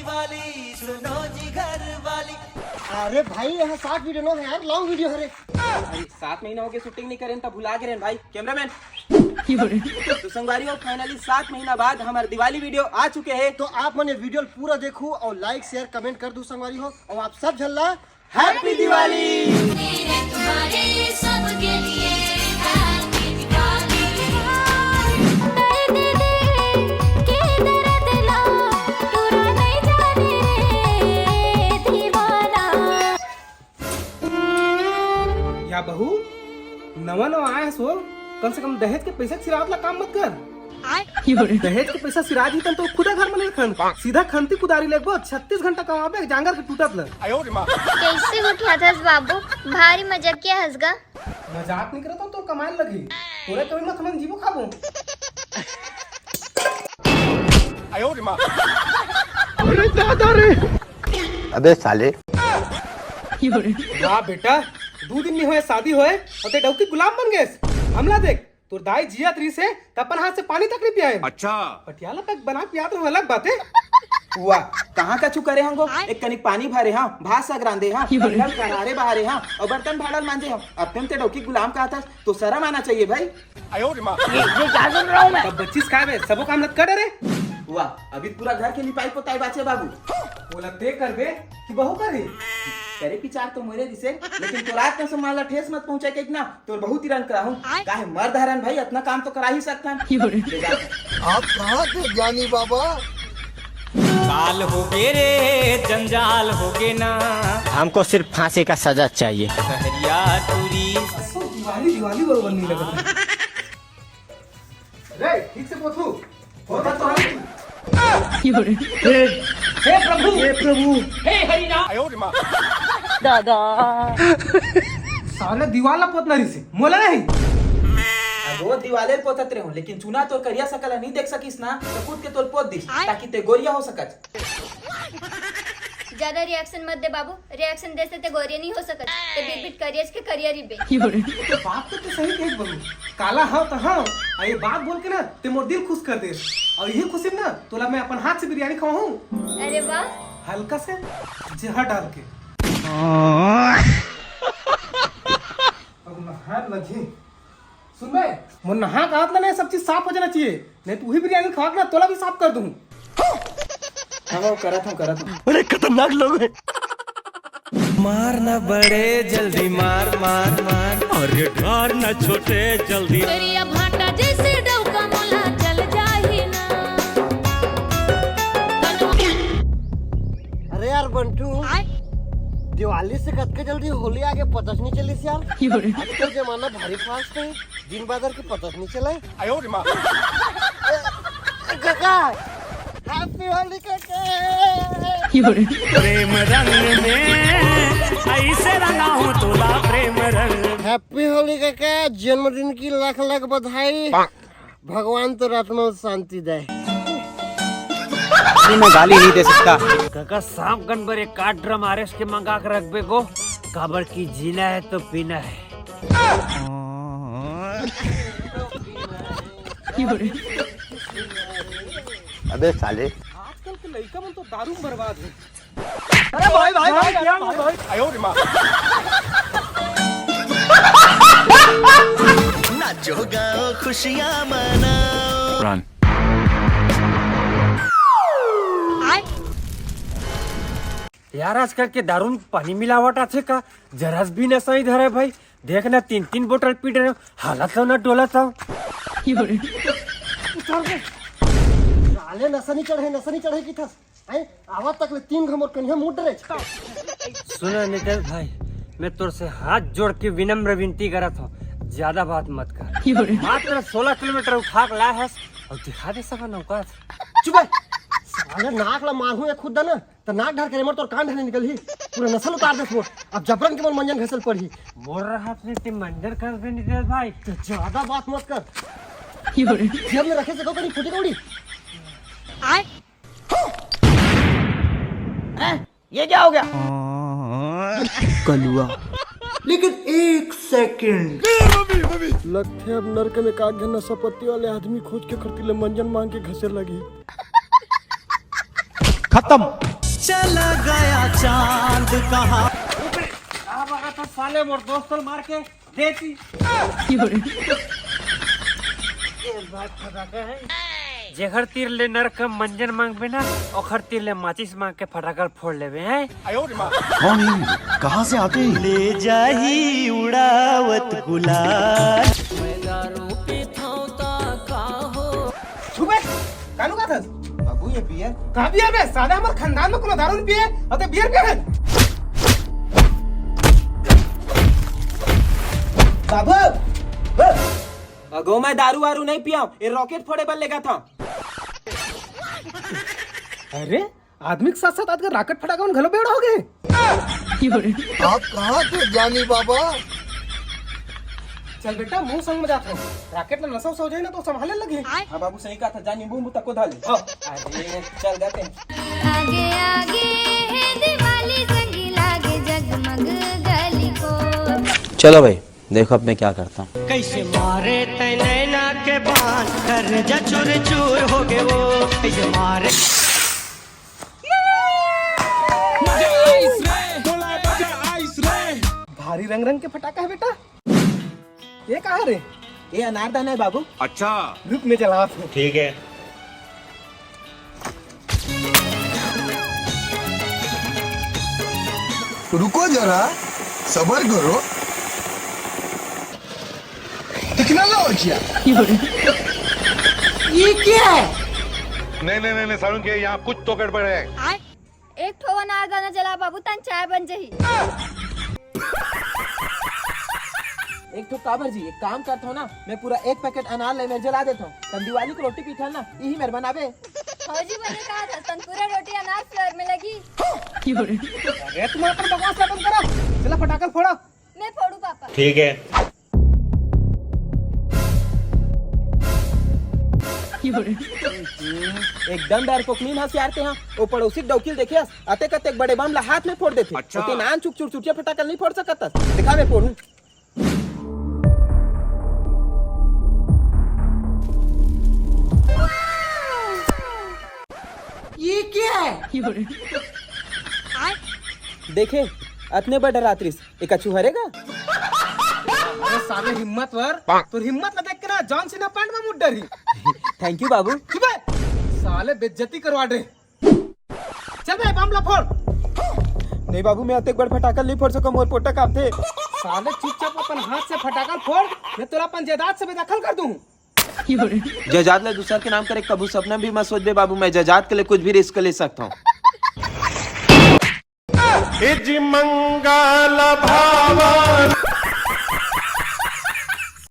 दिवाली सुनो जी घर वाली। अरे भाई यहाँ 60 वीडियो न है यार, लॉन्ग वीडियो है रे। अरे 7 महीना हो गए शूटिंग नहीं करें तो भुला गए भाई कैमरामैन। तो संगवारियों फाइनली 7 महीना बाद हमारे दिवाली वीडियो आ चुके हैं। तो आप मैंने वीडियो पूरा देखो और लाइक शेयर कमेंट कर दो संगवारी हो। और आप सब झल्ला हैप्पी दिवाली। तुम्हारे सबके लिए हैप्पी दिवाली। या बहू नवा नवा आया सो कम से कम दहेज के पैसा सिरावत ला काम मत कर। दहेज के पैसा सिरा दी तो खुदा घर में खन सीधा खंती कुदारी लेगो 36 घंटा कमाबे जांगर के टूटत ल। कैसे उठा था बाबू, भारी मजाक किया हंसगा। मजाक नहीं करता तो कमाए लगी तोरे कभी मत मन जीवो खाबो। अरे दादा रे, अबे साले। वाह बेटा 2 दिन में होए शादी होए और ते डौकी गुलाम बन गए। हमला देख तोर दाई जिया त्री से तपन हाथ से पानी तक नहीं पियाए। अच्छा पटियाला तक बना पिया तो अलग बात है। हुआ कहाँ का चुका रहे हमको एक कनिक पानी भरे हाँ भात सगरांदे हाँ नल करारे बहारे हाँ और बर्तन भाड़ल मांजे हाँ। अब तुम ते डौकी गुलाम कहा था तो शर्म आना चाहिए भाई। ये क्या सुन रहा हूँ मैं? तब बच्चीस का है सबो काम लत कर रे। हुआ अभी पूरा घर के लिपाई पोताई बाचे बाबू बोला ते कर बे कि बहू करे करे विचार तो मेरे दिसे लेकिन तो रात में संभाला ठेस मत पहुंचे के ना तो बहुत ही रन कराऊं काहे मर्द हरन भाई अपना काम तो करा ही सकता है। आप कहाँ थे ज्ञानी बाबा? काल हो गे रे जंजाल हो गे ना, हमको सिर्फ फांसी का सजा चाहिए। सहरिया टूरी दिवाली दिवाली बरोबर नहीं लगता रे। ठीक से पोथू होता तो हे प्रभु हे हरि राम दादा साले दीवाला पोतना रही से मोला नहीं। वो दीवाले पोतत रहे हो लेकिन चुना तो करिया सकला नहीं देख सकिस ना तो कूद के तोल पोत दिस ताकि ते गोरिया हो सकत। ज्यादा रिएक्शन मत दे बाबू, रिएक्शन दे से ते गोरिया नहीं हो सकत। ते बीट बीट करियर्स के करियर ही बे। बात तो सही कह बहू काला हो तो हाँ ये बात बोल के ना ते मोर दिल खुश कर दे और यही खुशी ना तोला मैं अपन हाथ से बिरयानी खाऊं। अरे वाह हल्का से जहर डाल के अब नहा लगी सुन बे मोर नहा का हाथ ना सब चीज साफ हो जाना चाहिए नहीं तो वही बिरयानी खा के ना तोला भी साफ कर दूं। हाँ करत हूँ। अरे खतरनाक लोग हैं। मार न बड़े जल्दी मार मार मार और ढार न छोटे जल्दी। करिया भाटा जैसे डौका मोला चल जाही ना। अरे यार बंटू दिवाली से कद के जल्दी होली आगे पता नहीं चली यार। आजकल जमाना भारी फास्ट है, दिन बादर की पता नहीं चला। काका हैप्पी होली काका। प्रेम रंग में ऐसे रंगा हूँ तोला प्रेम रंग। हैप्पी होली काका, जन्मदिन की लाख लाख बधाई। भगवान तो रात में शांति दे। मैं गाली नहीं दे सकता। काका सांप गनबर एक काट ड्रम आरएस के मंगा कर रख बे को काबर की जीना है तो पीना है। अबे साले आजकल के लड़का मन तो दारू में बर्बाद है। अरे भाई क्या नाचो गाओ खुशियाँ मनाओ। यार आजकल के दारू में पानी मिलावट आछे का जरास भी नशा इधर है भाई। देखना 3-3 बोतल पी रहे हो हालत तो ना डोला था। साले नशा नहीं चढ़े की था आवाज तक ले 3 घमोर कन्या मुड़ रहे। सुनो नितेश भाई मैं तोर से हाथ जोड़ के विनम्र विनती करा था ज्यादा बात मत कर। मात्र 16 किलोमीटर उठा के ला है और दिखा दे सका नौका। चुप है साले नाक ला मारू एक खुद ना तो नाक ढार के मोर तोर कान ढले निकल ही पूरा नस्ल उतार दे मोर। अब जबरन के मोर मंजन घसल पड़ी बोल रहा था मंजर कर दे नितेश भाई। तो ज्यादा बात मत कर। जेब में रखे से कहीं फूटी कौड़ी। ये क्या हो गया? कलुआ। लेकिन 1 सेकंड लगते अब नरक में काग नशा पत्ती वाले आदमी खोज के खर्तीले मंजन मांग के घसे लगी। खत्म। चला गया चांद कहाँ। अब अगर तो साले मोर दोस्त मार के देती जेखर तीर ले नरक मंजन मांग बिना ओखर तीर ले माचिस मांग के फटाकल फोड़ लेवे हैं। कहाँ से आते हैं? ले जाही उड़ावत गुलाल। छुबे कानू का थस बाबू ये बियर कहाँ बियर बे सादा हमार खानदान में कोनो दारू नहीं पिए और ते बियर पिए बाबू अगो मैं दारू वारू नहीं पिया ये रॉकेट फोड़े बल लेगा था। अरे आदमी के साथ साथ आज रॉकेट फटाका उन घलो बेड़ हो गए। आप कहाँ थे जानी बाबा? चल बेटा मुंह संग में जाता हूँ रॉकेट में नशा हो जाए ना तो संभालने लगे। हाँ बाबू सही कहा था जानी बूम तक को धाले। अरे चल जाते हैं। आगे आगे है दिवाली संगी लागे जगमग गली को। चलो भाई देखो अब मैं क्या करता हूँ। कैसे मारे तैनैना के बांध कर जा चूर चूर हो गए वो। कैसे मारे भारी रंग रंग के फटाका है बेटा। ये कहाँ रे? ये अनारदाना है बाबू। अच्छा रुक में जला हूँ। ठीक है। रुको जरा सबर करो कितना और किया ये क्या है? नहीं सारुण के यहाँ कुछ तो गड़बड़ है। एक ठो अनारदाना जला बाबू तन चाय बन जही। एक तो काबर जी एक काम करता हूँ ना मैं पूरा एक पैकेट अनार ले मैं जला देता हूँ। तन दिवाली को रोटी पीठा ना यही मेरे बनावे। फौजी बने कहा था तन पूरा रोटी अनार फ्लोर में लगी। अरे तुम अपन बकवास खत्म करो चला फटाका फोड़ो। मैं फोड़ू पापा। ठीक है। एकदम डर को क्लीन हंस यार हैं वो पड़ोसी डौकील देखे आते कते एक बड़े बम ला हाथ में फोड़ देते। अच्छा। ओते नान चुक चुक चुटिया फटाका नहीं फोड़ सकता। दिखा मैं फोड़ूं। ये क्या है? देखे अतने बड़ा रात्रिस एक अच्छू हरेगा। अरे साले हिम्मतवर तो हिम्मत न देख के ना जॉन सीना पैंट में मुड़ डरी। थैंक यू बाबू। चुप साले बेइज्जती करवा दे। चल बे बम ला फोड़। नहीं बाबू मैं अते एक बार फटाका नहीं फोड़ सका मोर पोटा काप थे। साले चुपचाप अपन हाथ से फटाका फोड़ मैं तोरा अपन जायदाद से बेदखल कर दूं। जजात ले दूसरा के नाम करे कबू सपना भी मत सोच बे बाबू मैं जजात के लिए कुछ भी रिस्क ले सकता हूँ। मंगल भावन